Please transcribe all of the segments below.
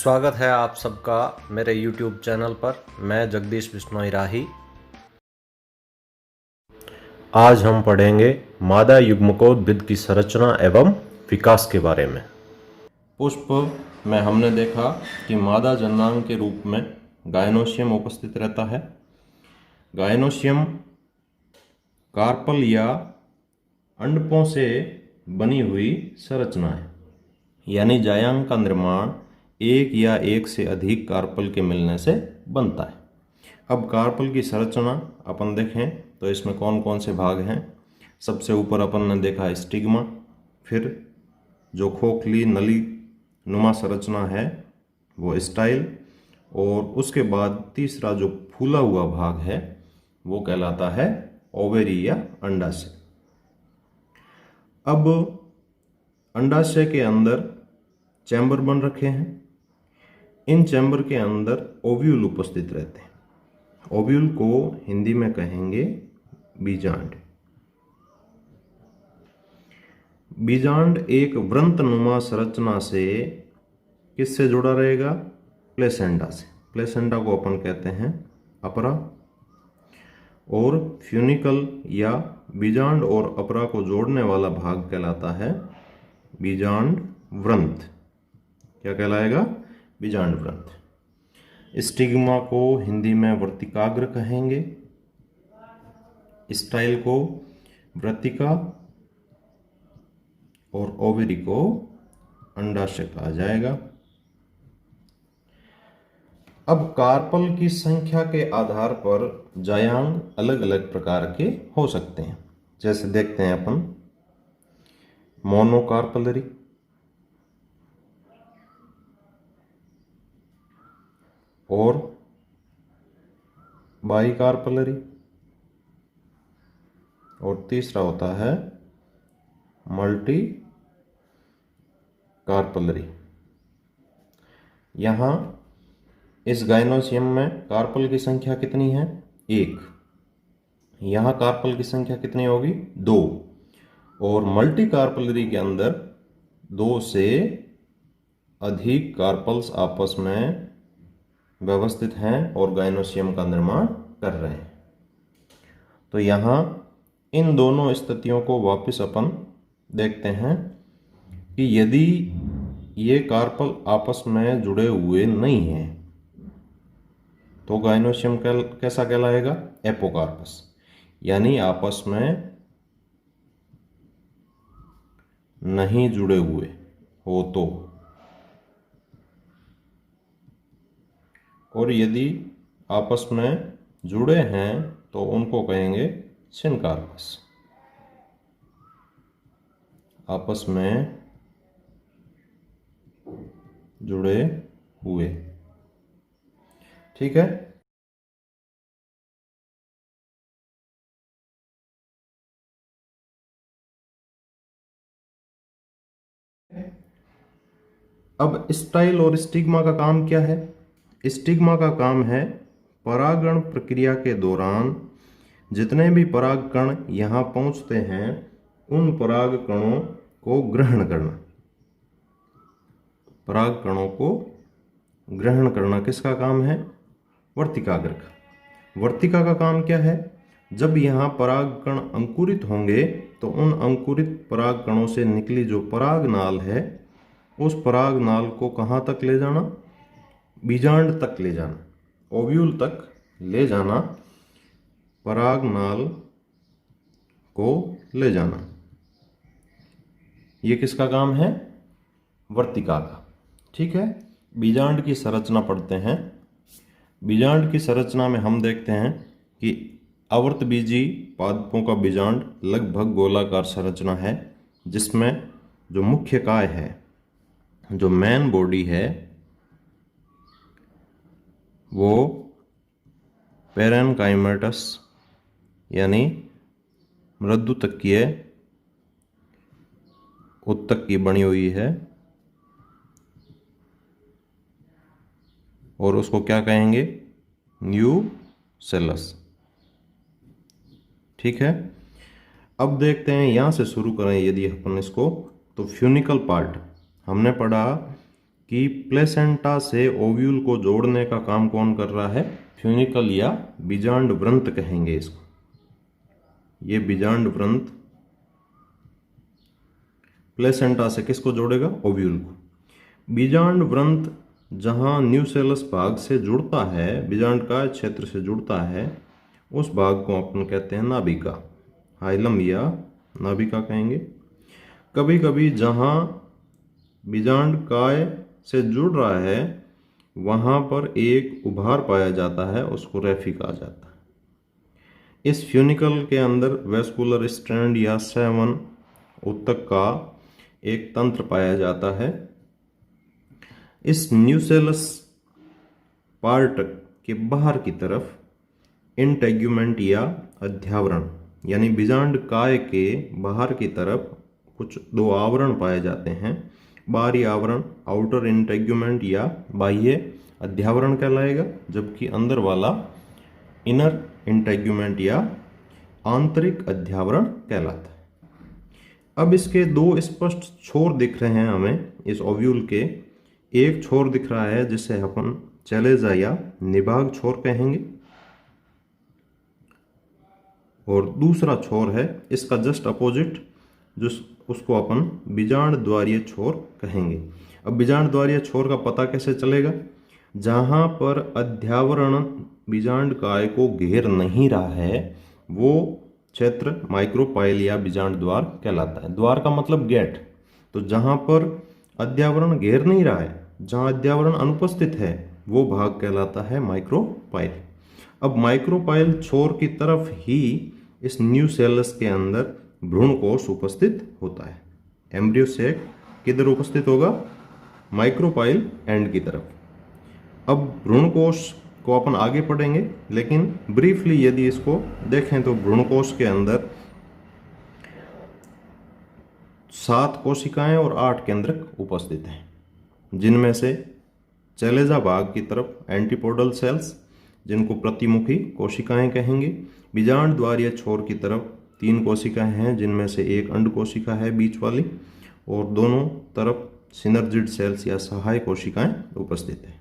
स्वागत है आप सबका मेरे YouTube चैनल पर। मैं जगदीश बिश्नोई राही। आज हम पढ़ेंगे मादा युग्मकोद्भिद की संरचना एवं विकास के बारे में। पुष्प में हमने देखा कि मादा जननांग के रूप में गायनोशियम उपस्थित रहता है। गायनोशियम कार्पल या अंडकों से बनी हुई संरचना है, यानी जायांग का निर्माण एक या एक से अधिक कार्पल के मिलने से बनता है। अब कार्पल की संरचना अपन देखें तो इसमें कौन कौन से भाग हैं। सबसे ऊपर अपन ने देखा स्टिग्मा, फिर जो खोखली नली नुमा संरचना है वो स्टाइल, और उसके बाद तीसरा जो फूला हुआ भाग है वो कहलाता है ओवेरी या अंडाशय। अब अंडाशय के अंदर चैम्बर बन रखे हैं। इन चैम्बर के अंदर ओव्यूल उपस्थित रहते हैं। ओव्यूल को हिंदी में कहेंगे बीजांड। बीजांड एक वृंतनुमा संरचना से किससे जुड़ा रहेगा? प्लेसेंटा से। प्लेसेंटा को अपन कहते हैं अपरा, और फ्यूनिकल या बीजांड और अपरा को जोड़ने वाला भाग कहलाता है बीजांड वृंत। क्या कहलाएगा? बीजांड वृंत। स्टिग्मा को हिंदी में वर्तिकाग्र कहेंगे, स्टाइल को वृत्तिका, और ओवेरी को अंडाशय कहा जाएगा। अब कार्पल की संख्या के आधार पर जायांग अलग अलग प्रकार के हो सकते हैं। जैसे देखते हैं अपन मोनोकार्पलरी, और बाइकार्पलरी, और तीसरा होता है मल्टी कार्पलरी। यहां इस गायनोशियम में कार्पल की संख्या कितनी है? 1। यहां कार्पल की संख्या कितनी होगी? 2। और मल्टी कार्पलरी के अंदर 2 से अधिक कार्पल्स आपस में व्यवस्थित हैं और गायनोशियम का निर्माण कर रहे हैं। तो यहां इन दोनों स्थितियों को वापस अपन देखते हैं कि यदि ये कार्पल आपस में जुड़े हुए नहीं हैं तो गायनोशियम कैसा कहलाएगा? एपोकार्पस। यानी आपस में नहीं जुड़े हुए हो तो, और यदि आपस में जुड़े हैं तो उनको कहेंगे सिनकार्पस। आपस में जुड़े हुए। ठीक है। अब स्टाइल और स्टिग्मा का काम क्या है? स्टिग्मा का काम है परागण प्रक्रिया के दौरान जितने भी पराग कण यहाँ पहुँचते हैं उन पराग कणों को ग्रहण करना। पराग कणों को ग्रहण करना किसका काम है? वर्तिकाग्र का। वर्तिका का काम क्या है? जब यहाँ पराग कण अंकुरित होंगे तो उन अंकुरित पराग कणों से निकली जो पराग नाल है उस पराग नाल को कहाँ तक ले जाना? बीजांड तक ले जाना, ओव्यूल तक ले जाना, पराग नाल को ले जाना। ये किसका काम है? वर्तिका का। ठीक है। बीजांड की संरचना पढ़ते हैं। बीजांड की संरचना में हम देखते हैं कि आवर्तबीजी पादपों का बीजांड लगभग गोलाकार संरचना है, जिसमें जो मुख्य काय है, जो मेन बॉडी है, वो पेरेनकाइमेटस यानी मृदुतकीय उत्तक की बनी हुई है, और उसको क्या कहेंगे? न्यूसेलस। ठीक है। अब देखते हैं, यहां से शुरू करें यदि अपन इसको, तो फ्यूनिकल पार्ट हमने पढ़ा कि प्लेसेंटा से ओव्यूल को जोड़ने का काम कौन कर रहा है? फ्यूनिकल या बीजांड व्रंत कहेंगे इसको। ये बीजांड व्रंत प्लेसेंटा से किसको जोड़ेगा? ओव्यूल को। बीजांड व्रंत जहां न्यूसेलस भाग से जुड़ता है, बीजांड का क्षेत्र से जुड़ता है, उस भाग को अपन कहते हैं नाभिका, हाइलम या नाभिका कहेंगे। कभी कभी जहां बीजांड काय से जुड़ रहा है वहां पर एक उभार पाया जाता है, उसको रेफी कहा जाता है। इस फ्यूनिकल के अंदर वेस्कुलर स्ट्रैंड या 7 ऊतक का एक तंत्र पाया जाता है। इस न्यूसेलस पार्ट के बाहर की तरफ इंटेग्यूमेंट या अध्यावरण, यानी बीजांड काय के बाहर की तरफ कुछ 2 आवरण पाए जाते हैं। बाहरी आवरण आउटर इंटेग्यूमेंट या बाह्य अध्यावरण कहलाएगा, जबकि अंदर वाला इनर इंटेग्यूमेंट या आंतरिक अध्यावरण कहलाता है। अब इसके 2 स्पष्ट छोर दिख रहे हैं हमें इस ओव्यूल के। एक छोर दिख रहा है जिसे अपन चैलेजा या निभाग छोर कहेंगे, और दूसरा छोर है इसका जस्ट अपोजिट, जो उसको अपन बीजांड द्वारीय छोर कहेंगे। अब बीजांड द्वारीय छोर का पता कैसे चलेगा? जहां पर अध्यावरण बीजांड काय को घेर नहीं रहा है वो क्षेत्र माइक्रोपाइल या बीजांड द्वार कहलाता है। द्वार का मतलब गेट। तो जहां पर अध्यावरण घेर नहीं रहा है, जहां अध्यावरण अनुपस्थित है, वो भाग कहलाता है माइक्रोपाइल। अब माइक्रोपाइल छोर की तरफ ही इस न्यूसेलस के अंदर भ्रूण कोश उपस्थित होता है। एम्ब्रियो सेक किधर उपस्थित होगा? माइक्रोपाइल एंड की तरफ। अब भ्रूण कोश को अपन आगे पढ़ेंगे, लेकिन ब्रीफली यदि इसको देखें तो भ्रूण कोश के अंदर 7 कोशिकाएं और 8 केंद्रक उपस्थित हैं, जिनमें से चैलेजा भाग की तरफ एंटीपोडल सेल्स, जिनको प्रतिमुखी कोशिकाएं कहेंगे। बीजांड द्वारीय छोर की तरफ 3 कोशिकाएं हैं, जिनमें से एक अंड कोशिका है बीच वाली, और दोनों तरफ सिनर्जिड सेल्स या सहाय कोशिकाएं उपस्थित है।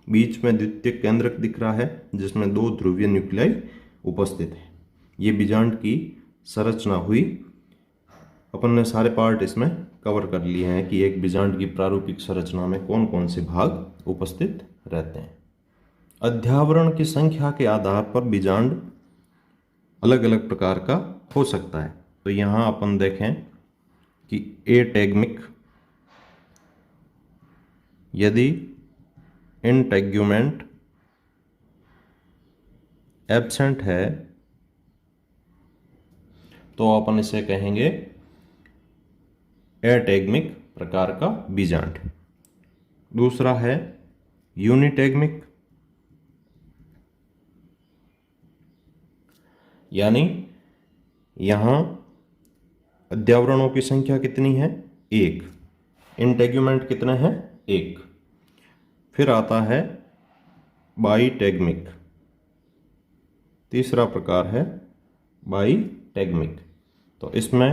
बीच में द्वितीयक केंद्रक दिख रहा है जिसमें 2 ध्रुवीय न्यूक्लियाई उपस्थित है। ये बीजांड की संरचना हुई। अपन ने सारे पार्ट इसमें कवर कर लिए हैं कि एक बीजांड की प्रारूपिक संरचना में कौन कौन से भाग उपस्थित रहते हैं। अध्यावरण की संख्या के आधार पर बीजांड अलग अलग प्रकार का हो सकता है। तो यहाँ अपन देखें कि एटेग्मिक, यदि इंटेग्यूमेंट एब्सेंट है तो अपन इसे कहेंगे एटेग्मिक प्रकार का बीजांड। दूसरा है यूनिटेग्मिक, यानी यहां अध्यावरणों की संख्या कितनी है? 1। इंटेग्यूमेंट कितने हैं? 1। फिर आता है बाईटेग्मिक। तीसरा प्रकार है बाईटेग्मिक। तो इसमें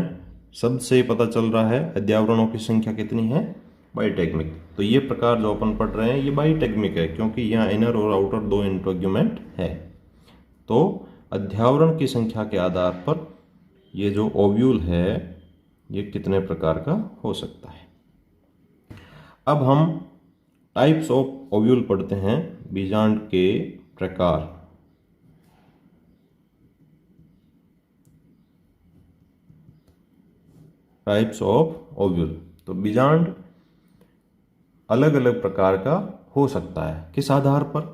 शब्द से ही पता चल रहा है अध्यावरणों की संख्या कितनी है? बाईटेग्मिक। तो ये प्रकार जो अपन पढ़ रहे हैं ये बाईटेग्मिक है, क्योंकि यहाँ इनर और आउटर 2 इंटेग्यूमेंट है। तो अध्यावरण की संख्या के आधार पर ये जो ओव्यूल है ये कितने प्रकार का हो सकता है। अब हम टाइप्स ऑफ ओव्यूल पढ़ते हैं, बीजांड के प्रकार। Types of ovule. तो बीजांड अलग अलग प्रकार का हो सकता है। किस आधार पर?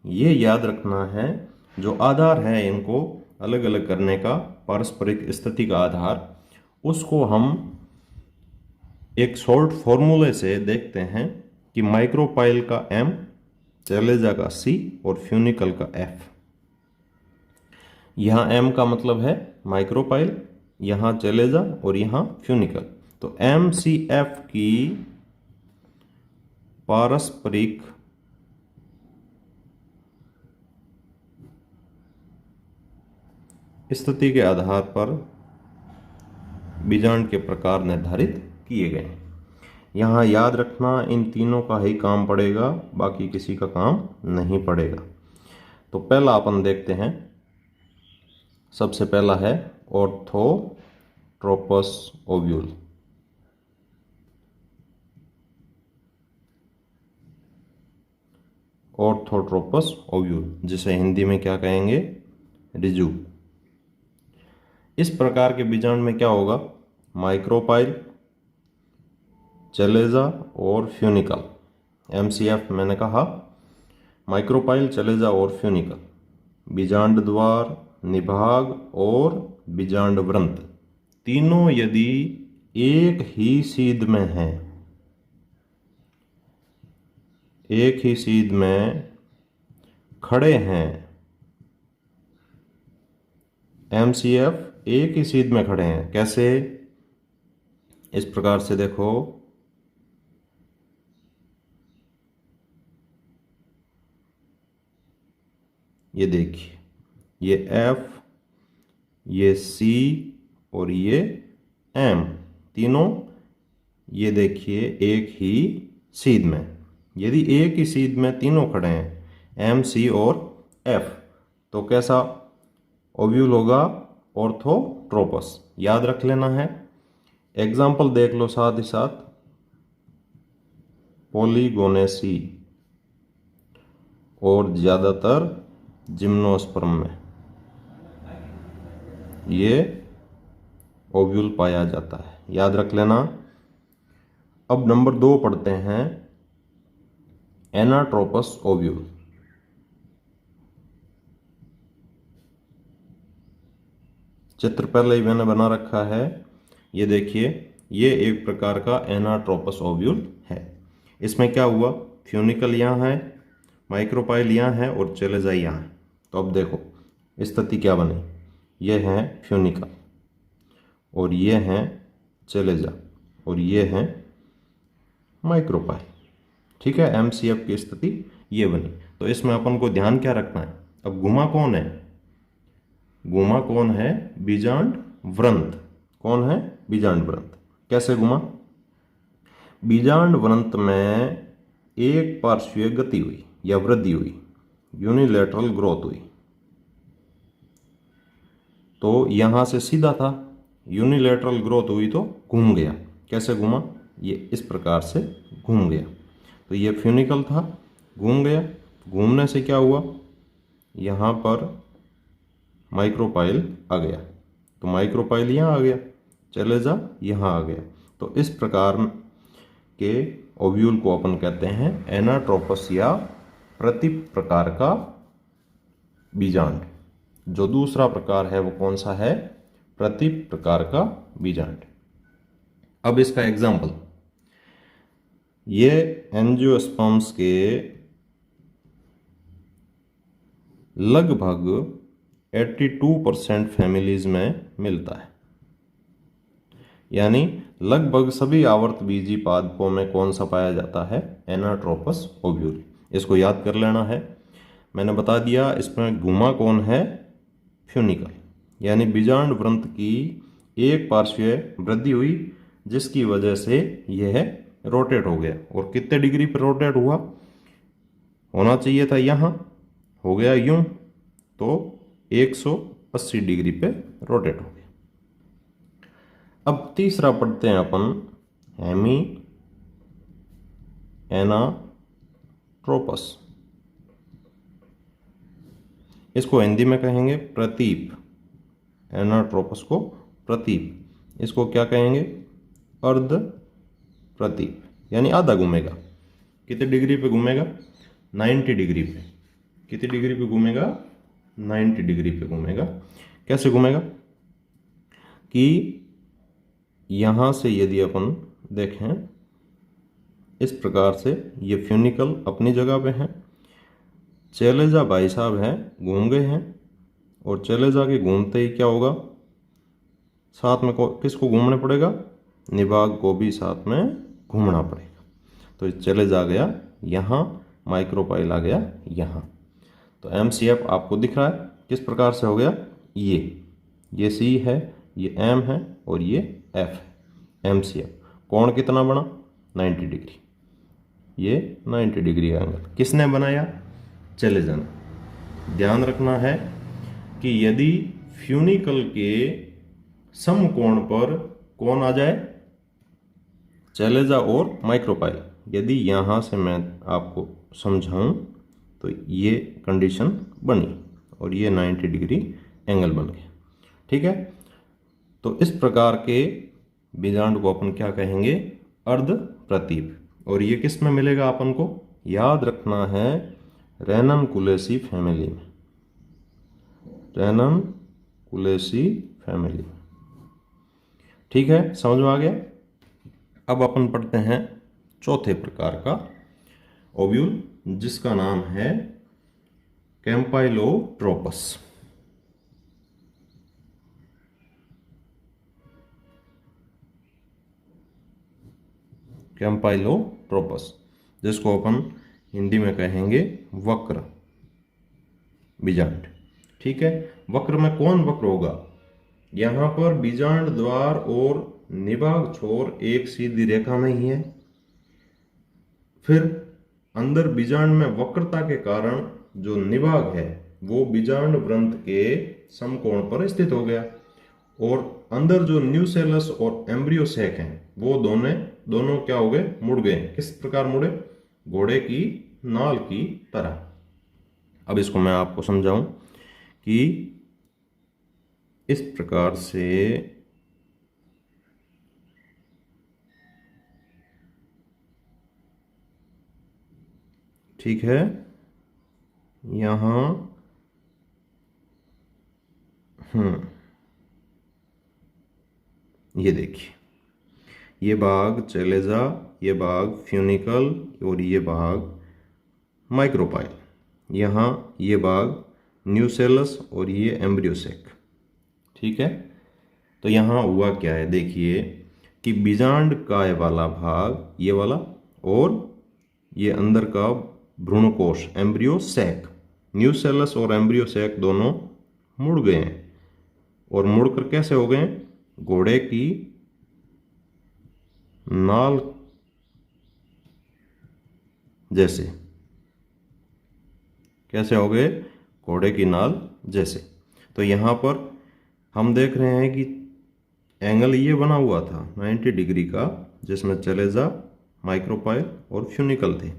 ये याद रखना है, जो आधार है इनको अलग अलग करने का, पारस्परिक स्थिति का आधार, उसको हम एक शॉर्ट फॉर्मूले से देखते हैं कि माइक्रोपाइल का M, चैलेजा का C और फ्यूनिकल का F। यहाँ M का मतलब है माइक्रोपाइल, यहाँ चैलेजा और यहाँ फ्यूनिकल। तो MCF की पारस्परिक स्थिति के आधार पर बीजांड के प्रकार निर्धारित किए गए हैं। यहाँ याद रखना इन तीनों का ही काम पड़ेगा, बाकी किसी का काम नहीं पड़ेगा। तो पहला अपन देखते हैं। सबसे पहला है ऑर्थोट्रोपस ओव्यूल। ऑर्थोट्रोपस ओव्यूल, जिसे हिंदी में क्या कहेंगे, ऋजु। इस प्रकार के बीजांड में क्या होगा, माइक्रोपाइल, चलेजा और फ्यूनिकल। MCF मैंने कहा, माइक्रोपाइल, चलेजा और फ्यूनिकल, बीजांड द्वार, निभाग और बीजांड व्रंत, तीनों यदि एक ही सीध में हैं, एक ही सीध में खड़े हैं, MCF एक ही सीध में खड़े हैं। कैसे, इस प्रकार से देखो, ये देखिए, ये F, ये C और ये M, तीनों ये देखिए एक ही सीध में। यदि एक ही सीध में तीनों खड़े हैं M, C और F, तो कैसा ओव्यूल होगा, ऑर्थोट्रोपस। याद रख लेना है। एग्जाम्पल देख लो साथ ही साथ, पॉलीगोनेसी और ज़्यादातर जिम्नोस्पर्म में ये ओव्यूल पाया जाता है, याद रख लेना। अब नंबर 2 पढ़ते हैं, एनाट्रोपस ओव्यूल। चित्र पहले ही मैंने बना रखा है, ये देखिए, ये एक प्रकार का एनाट्रोपस ओव्यूल है। इसमें क्या हुआ, फ्यूनिकल यहाँ है, माइक्रोपाइल यहाँ है और चलेजा यहाँ है। तो अब देखो स्थिति क्या बनी, ये है फ्यूनिकल और ये है चलेजा और ये है माइक्रोपाइल। ठीक है, MCF की स्थिति ये बनी। तो इसमें अपन को ध्यान क्या रखना है, अब गुमा कौन है, गुमा कौन है, बीजांड व्रंत। कौन है, बीजांड व्रंत। कैसे गुमा, बीजांड व्रंत में एक पार्श्वीय गति हुई या वृद्धि हुई, यूनिलैटरल ग्रोथ हुई। तो यहां से सीधा था, यूनिलैटरल ग्रोथ हुई तो घूम गया। कैसे घूमा, ये इस प्रकार से घूम गया। तो ये फ्यूनिकल था, घूम गया। घूमने से क्या हुआ, यहाँ पर माइक्रोपाइल आ गया, तो माइक्रोपाइल यहाँ आ गया, चलेजा यहाँ आ गया। तो इस प्रकार के ओव्यूल को अपन कहते हैं एनाट्रोपस या प्रति प्रकार का बीजांड। जो दूसरा प्रकार है वो कौन सा है, प्रति प्रकार का बीजांड। अब इसका एग्जाम्पल, ये एंजियोस्पर्म्स के लगभग 82% फैमिलीज में मिलता है, यानी लगभग सभी आवर्तबीजी पादपों में कौन सा पाया जाता है, एनाट्रोपस ओव्यूल। इसको याद कर लेना है। मैंने बता दिया इसमें गुमा कौन है, फ्यूनिकल, यानी बीजांड व्रंत की एक पार्श्वीय वृद्धि हुई जिसकी वजह से यह रोटेट हो गया। और कितने डिग्री पर रोटेट हुआ, होना चाहिए था यहाँ, हो गया यूं, तो 180 डिग्री पे रोटेट हो गया। अब तीसरा पढ़ते हैं अपन, हेमी एनाट्रोपस। इसको हिंदी में कहेंगे प्रतीप, एनाट्रोपस को प्रतीप। इसको क्या कहेंगे, अर्ध प्रतीप, यानी आधा घूमेगा। कितने डिग्री पे घूमेगा, 90 डिग्री पे। कितनी डिग्री पे घूमेगा, 90 डिग्री पे घूमेगा। कैसे घूमेगा कि यहाँ से यदि अपन देखें इस प्रकार से, ये फ्यूनिकल अपनी जगह पे है, चलेजा भाई साहब हैं घूम गए हैं, और चलेजा के घूमते ही क्या होगा, साथ में किसको घूमना पड़ेगा, निभाग को भी साथ में घूमना पड़ेगा। तो चलेजा आ गया यहाँ, माइक्रोपाइल आ गया यहाँ। तो MCF आपको दिख रहा है किस प्रकार से हो गया, ये C है, ये M है और ये F है। MCF कोण कितना बना, 90 डिग्री, ये 90 डिग्री एंगल किसने बनाया? चेलेजा ने। ध्यान रखना है कि यदि फ्यूनिकल के समकोण पर कौन आ जाए? चेलेजा और माइक्रोपाइल। यदि यहाँ से मैं आपको समझाऊं तो ये कंडीशन बनी और ये 90 डिग्री एंगल बन गया। ठीक है, तो इस प्रकार के बीजांड को अपन क्या कहेंगे? अर्ध प्रतीप। और ये किस में मिलेगा अपन को? याद रखना है, रेनन कुलेसी फैमिली में, रेनन कुलेसी फैमिली। ठीक है, समझ में आ गया? अब अपन पढ़ते हैं चौथे प्रकार का ओव्यूल, जिसका नाम है कैम्पाइलोट्रोपस। कैम्पाइलोट्रोपस, जिसको अपन हिंदी में कहेंगे वक्र बीजांड। ठीक है, वक्र में कौन वक्र होगा? यहां पर बीजांड द्वार और निभाग छोर एक सीधी रेखा में ही है। फिर अंदर बीजांड में वक्रता के कारण जो निभाग है वो बीजांड वृंत के समकोण पर स्थित हो गया, और अंदर जो न्यूसेलस और एम्ब्रियो सेक हैं वो दोनों क्या हो गए? मुड़ गए। किस प्रकार मुड़े? घोड़े की नाल की तरह। अब इसको मैं आपको समझाऊं कि इस प्रकार से ठीक है, यहां ये देखिए, ये भाग चेलेजा, ये भाग फ्यूनिकल और ये भाग माइक्रोपाइल। यहाँ ये भाग न्यूसेलस और ये एम्ब्रियोसेक। ठीक है, तो यहाँ हुआ क्या है? देखिए कि बीजांड काय वाला भाग ये वाला, और ये अंदर का भ्रूणकोश एम्ब्रियोसेक, न्यूसेलस और एम्ब्रियोसेक दोनों मुड़ गए हैं। और मुड़कर कैसे हो गए? घोड़े की नाल जैसे। कैसे हो गए? घोड़े की नाल जैसे। तो यहाँ पर हम देख रहे हैं कि एंगल ये बना हुआ था 90 डिग्री का, जिसमें चेलेजा, माइक्रोपाइल और फ्यूनिकल थे।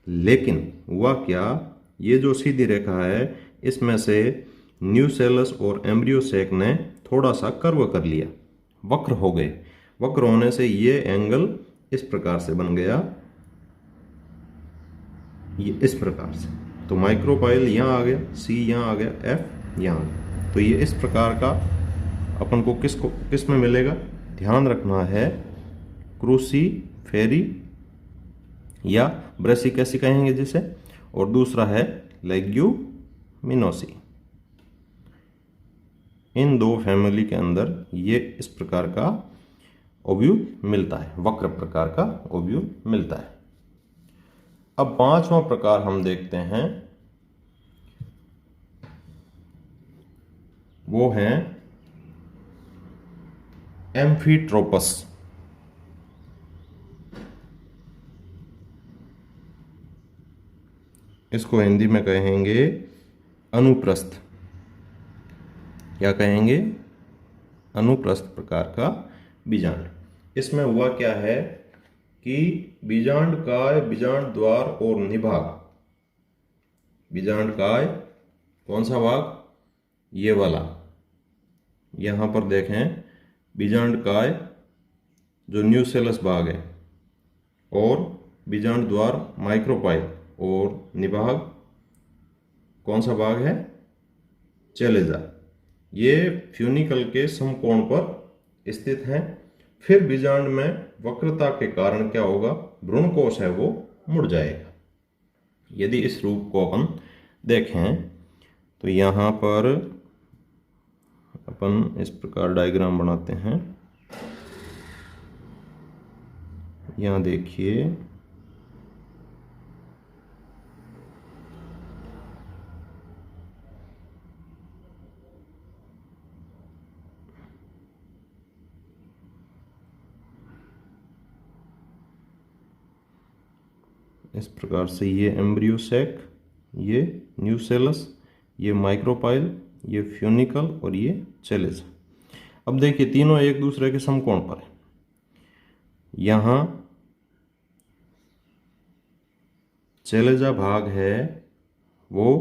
लेकिन हुआ क्या? ये जो सीधी रेखा है इसमें से न्यूसेलस और एम्ब्रियोसेक ने थोड़ा सा कर्व कर लिया, वक्र हो गए। वक्र होने से ये एंगल इस प्रकार से बन गया, ये इस प्रकार से। तो माइक्रोपाइल यहाँ आ गया, सी यहाँ आ गया, एफ यहाँ आ गया। तो ये इस प्रकार का अपन को किस में मिलेगा? ध्यान रखना है, क्रूसीफेरी या ब्रेसिकैसी कहेंगे जिसे, और दूसरा है लेग्यूमिनोसी। इन दो फैमिली के अंदर ये इस प्रकार का ओव्यूल मिलता है, वक्र प्रकार का ओव्यूल मिलता है। अब पांचवा प्रकार हम देखते हैं, वो है एम्फीट्रोपस। इसको हिंदी में कहेंगे अनुप्रस्थ, क्या कहेंगे? अनुप्रस्थ प्रकार का बीजांड। इसमें हुआ क्या है कि बीजांड काय, बीजांड द्वार और निभाग। बीजांड काय कौन सा भाग? ये वाला। यहां पर देखें, बीजांड काय जो न्यूसेलस भाग है, और बीजांड द्वार माइक्रोपाइल, और निभाग कौन सा भाग है? चेलेजा। ये फ्यूनिकल के समकोण पर स्थित हैं। फिर बीजांड में वक्रता के कारण क्या होगा? भ्रूणकोश है वो मुड़ जाएगा। यदि इस रूप को अपन देखें तो यहाँ पर अपन इस प्रकार डायग्राम बनाते हैं। यहाँ देखिए, इस प्रकार से ये एम्ब्रियो सैक, ये न्यूसेलस, ये माइक्रोपाइल, ये फ्यूनिकल और ये चेलेजा। अब देखिए तीनों एक दूसरे के समकोण पर है। यहाँ चेलेजा भाग है वो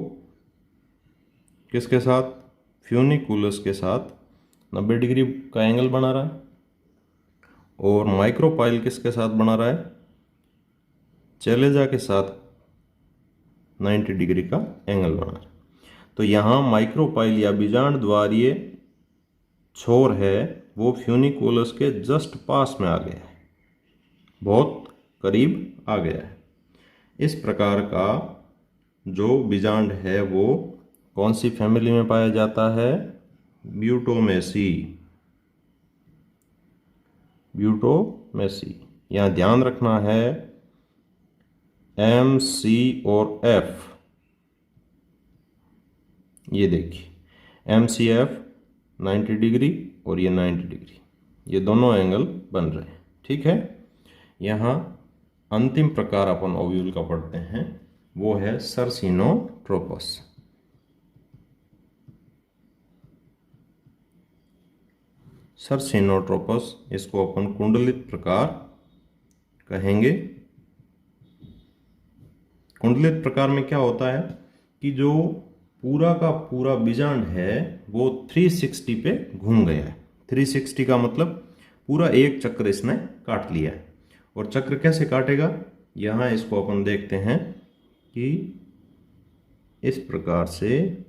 किसके साथ, फ्यूनिकुलस के साथ 90 डिग्री का एंगल बना रहा है, और माइक्रोपाइल किसके साथ बना रहा है, चेलेजा के साथ 90 डिग्री का एंगल बना रहा है। तो यहाँ माइक्रोपाइल या बीजांड द्वारीय छोर है वो फ्यूनिकुलस के जस्ट पास में आ गया है, बहुत करीब आ गया है। इस प्रकार का जो बीजांड है वो कौन सी फैमिली में पाया जाता है, ब्यूटोमेसी। ब्यूटोमेसी। यहाँ ध्यान रखना है एम, सी और एफ। ये देखिए एम सी एफ 90 डिग्री और ये 90 डिग्री, ये दोनों एंगल बन रहे हैं। ठीक है। यहाँ अंतिम प्रकार अपन ओव्यूल का पढ़ते हैं, वो है सर्सिनोट्रोपस। सर्सिनोट्रोपस, इसको अपन कुंडलित प्रकार कहेंगे। कुंडलित प्रकार में क्या होता है कि जो पूरा का पूरा बीजांड है वो 360 पे घूम गया है। 360 का मतलब पूरा एक चक्र इसने काट लिया है। और चक्र कैसे काटेगा, यहाँ इसको अपन देखते हैं कि इस प्रकार से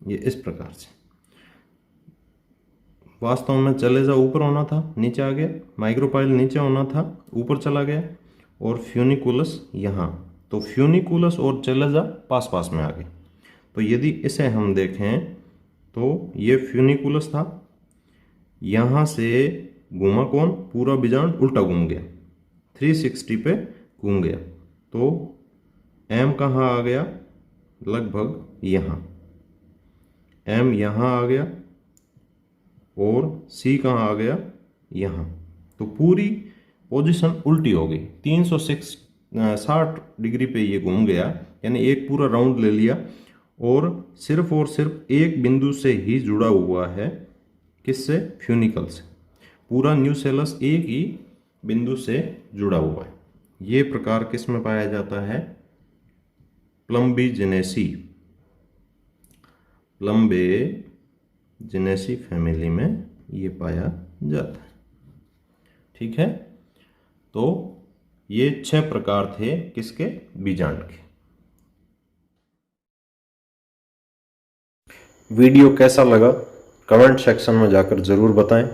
ये इस प्रकार से वास्तव में चलेजा ऊपर होना था, नीचे आ गया, माइक्रोपाइल नीचे होना था, ऊपर चला गया, और फ्यूनिकुलस यहाँ। तो फ्यूनिकुलस और चलेजा पास पास में आ गए। तो यदि इसे हम देखें तो ये फ्यूनिकुलस था, यहाँ से घूमा कौन, पूरा बीजांड उल्टा घूम गया, 360 पे घूम गया। तो एम कहाँ आ गया, लगभग यहाँ, एम यहाँ आ गया, और सी कहाँ आ गया, यहाँ। तो पूरी पोजीशन उल्टी हो गई, 360 डिग्री पे ये घूम गया, यानी एक पूरा राउंड ले लिया, और सिर्फ एक बिंदु से ही जुड़ा हुआ है, किससे, फ्यूनिकल से। पूरा न्यूसेलस एक ही बिंदु से जुड़ा हुआ है। ये प्रकार किस में पाया जाता है, प्लम्बीजिनेसी। प्लम्बीजिनेसी फैमिली में ये पाया जाता है। ठीक है। तो ये 6 प्रकार थे किसके, बीजांड के। वीडियो कैसा लगा कमेंट सेक्शन में जाकर जरूर बताएं।